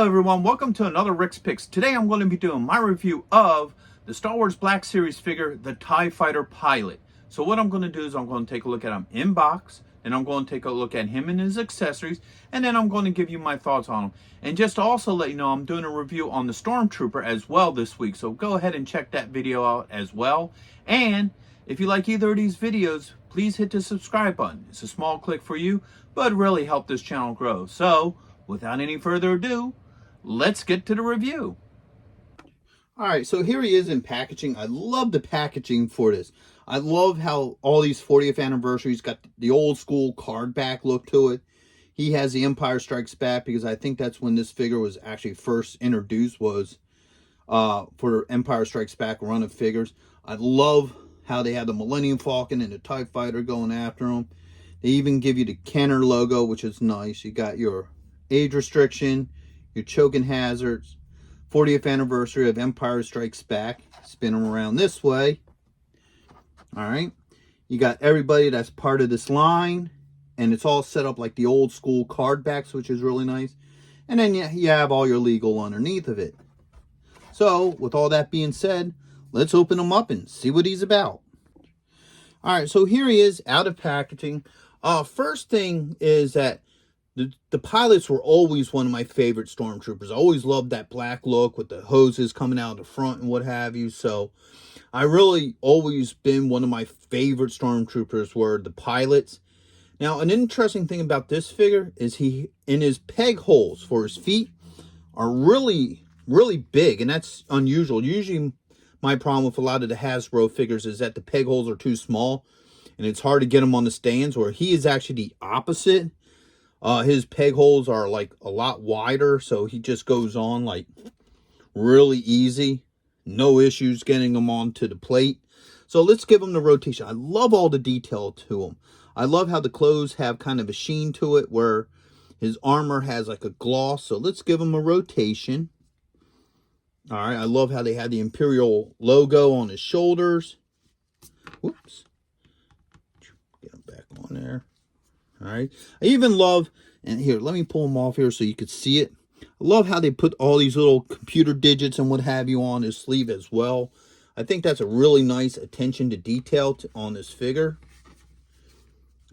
Hello everyone, welcome to another Rick's Picks. Today I'm going to be doing my review of the Star Wars Black Series figure, the TIE Fighter Pilot. So what I'm going to do is I'm going to take a look at him in box, and I'm going to take a look at him and his accessories, and then I'm going to give you my thoughts on him. And just to also let you know, I'm doing a review on the Stormtrooper as well this week, so go ahead and check that video out as well. And if you like either of these videos, please hit the subscribe button. It's a small click for you, but really help this channel grow. So without any further ado, let's get to the review. All right, so here he is in packaging. I love the packaging for this. I love how all these 40th anniversaries got the old school card back look to it. He has the Empire Strikes Back because I think that's when this figure was actually first introduced, was for Empire Strikes Back run of figures. I love how they have the Millennium Falcon and the TIE Fighter going after them. They even give you the Kenner logo, which is nice. You got your age restriction, your choking hazards, 40th anniversary of Empire Strikes Back. Spin them around this way. All right. You got everybody that's part of this line, and it's all set up like the old school card backs, which is really nice. And then you have all your legal underneath of it. So with all that being said, let's open him up and see what he's about. All right, so here he is out of packaging. First thing is that the pilots were always one of my favorite Stormtroopers. I always loved that black look with the hoses coming out the front and what have you. So I really always been one of my favorite Stormtroopers were the pilots. Now, an interesting thing about this figure is he, in his peg holes for his feet, are really, really big. And that's unusual. Usually my problem with a lot of the Hasbro figures is that the peg holes are too small and it's hard to get them on the stands, where he is actually the opposite. His peg holes are like a lot wider, so he just goes on like really easy. No issues getting him onto the plate. So let's give him the rotation. I love all the detail to him. I love how the clothes have kind of a sheen to it, where his armor has like a gloss. So let's give him a rotation. All right, I love how they have the Imperial logo on his shoulders. Whoops. Get him back on there. All right. I even love, and here, let me pull them off here so you could see it. I love how they put all these little computer digits and what have you on his sleeve as well. I think that's a really nice attention to detail on this figure.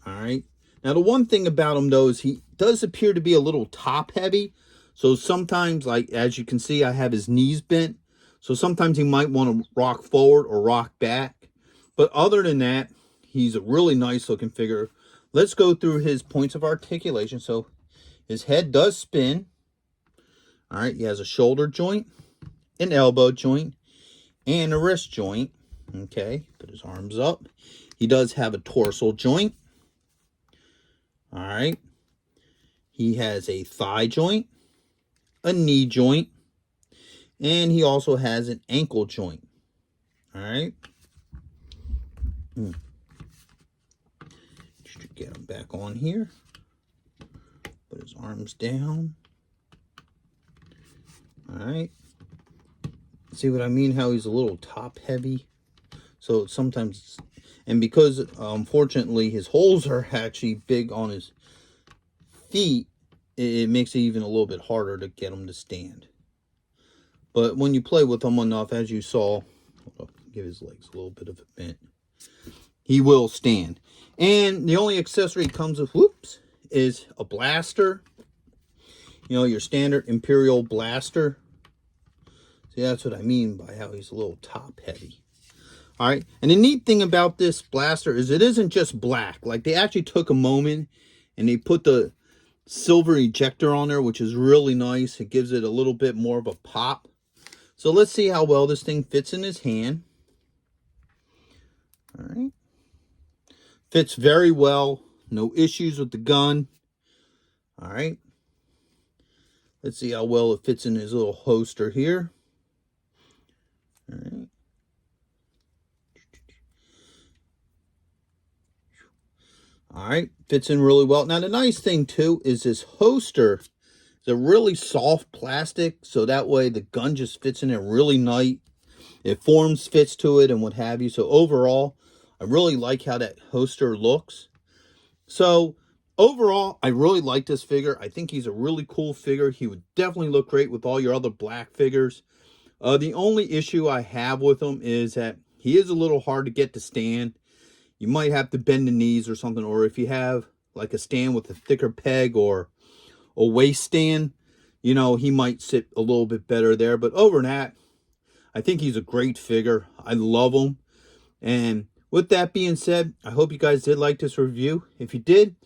All right. Now, the one thing about him, though, is he does appear to be a little top heavy. So sometimes, like, as you can see, I have his knees bent. So sometimes he might want to rock forward or rock back. But other than that, he's a really nice looking figure. Let's go through his points of articulation. So his head does spin. All right, he has a shoulder joint, an elbow joint, and a wrist joint. Okay, put his arms up. He does have a torso joint. All right. He has a thigh joint, a knee joint, and he also has an ankle joint. All right. Get him back on here. Put his arms down. All right. See what I mean? How he's a little top heavy. So sometimes, and because unfortunately his holes are actually big on his feet, it makes it even a little bit harder to get him to stand. But when you play with him enough, as you saw, give his legs a little bit of a bent, he will stand. And the only accessory it comes with, whoops, is a blaster. You know, your standard Imperial blaster. See, that's what I mean by how he's a little top heavy. All right. And the neat thing about this blaster is it isn't just black. Like, they actually took a moment and they put the silver ejector on there, which is really nice. It gives it a little bit more of a pop. So let's see how well this thing fits in his hand. All right. Fits very well. No issues with the gun. All right. Let's see how well it fits in his little holster here. All right. All right. Fits in really well. Now, the nice thing, too, is this holster is a really soft plastic. So that way the gun just fits in there really nice. It forms fits to it and what have you. So overall, I really like how that holster looks. So overall, I really like this figure. I think he's a really cool figure. He would definitely look great with all your other black figures. The only issue I have with him is that he is a little hard to get to stand. You might have to bend the knees or something, or if you have like a stand with a thicker peg or a waist stand, you know, he might sit a little bit better there. But over that, I think he's a great figure. I love him. And with that being said, I hope you guys did like this review. If you did,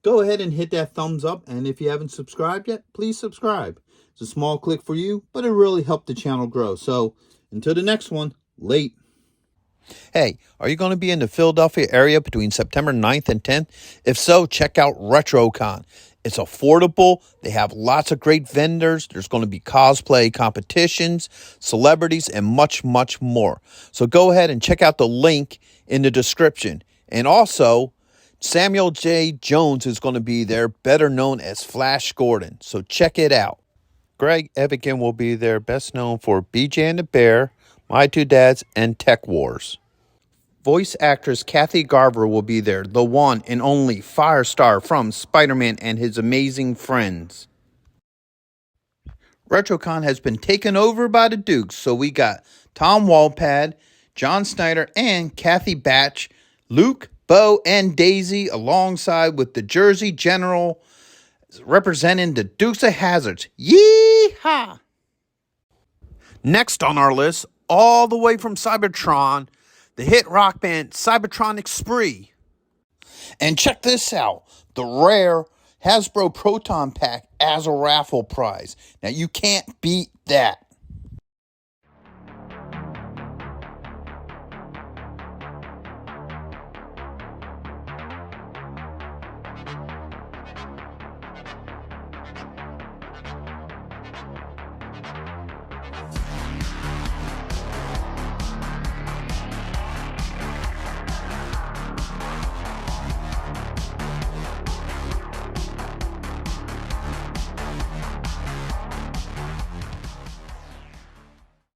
go ahead and hit that thumbs up. And if you haven't subscribed yet, please subscribe. It's a small click for you, but it really helped the channel grow. So until the next one, late. Hey, are you going to be in the Philadelphia area between September 9th and 10th? If so, check out RetroCon. It's affordable. They have lots of great vendors. There's going to be cosplay competitions, celebrities, and much, much more. So go ahead and check out the link in the description. And also, Samuel J. Jones is going to be there, better known as Flash Gordon. So check it out. Greg Evigan will be there, best known for BJ and the Bear, My Two Dads, and Tech Wars. Voice actress Kathy Garver will be there, the one and only Firestar from Spider-Man and His Amazing Friends. RetroCon has been taken over by the Dukes, so we got Tom Walpad, John Snyder, and Kathy Batch, Luke, Bo, and Daisy, alongside with the Jersey General representing the Dukes of Hazzards. Yee-haw! Next on our list, all the way from Cybertron, the hit rock band Cybertronic Spree. And check this out, the rare Hasbro Proton Pack as a raffle prize. Now you can't beat that.